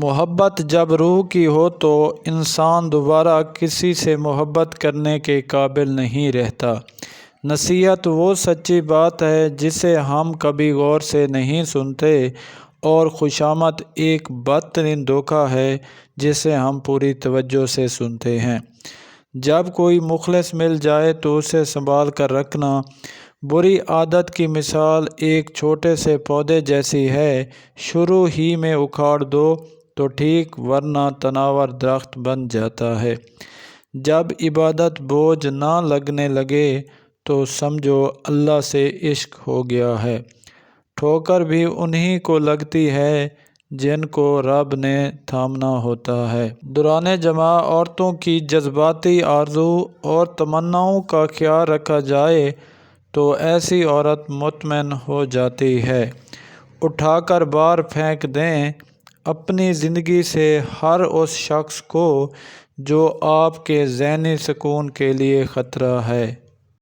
محبت جب روح کی ہو تو انسان دوبارہ کسی سے محبت کرنے کے قابل نہیں رہتا۔ نصیحت وہ سچی بات ہے جسے ہم کبھی غور سے نہیں سنتے، اور خوشامد ایک بدترین دھوکہ ہے جسے ہم پوری توجہ سے سنتے ہیں۔ جب کوئی مخلص مل جائے تو اسے سنبھال کر رکھنا۔ بری عادت کی مثال ایک چھوٹے سے پودے جیسی ہے، شروع ہی میں اکھاڑ دو تو ٹھیک، ورنہ تناور درخت بن جاتا ہے۔ جب عبادت بوجھ نہ لگنے لگے تو سمجھو اللہ سے عشق ہو گیا ہے۔ ٹھوکر بھی انہی کو لگتی ہے جن کو رب نے تھامنا ہوتا ہے۔ دوران جمع عورتوں کی جذباتی آرزو اور تمناؤں کا خیال رکھا جائے تو ایسی عورت مطمئن ہو جاتی ہے۔ اٹھا کر باہر پھینک دیں اپنی زندگی سے ہر اس شخص کو جو آپ کے ذہنی سکون کے لیے خطرہ ہے۔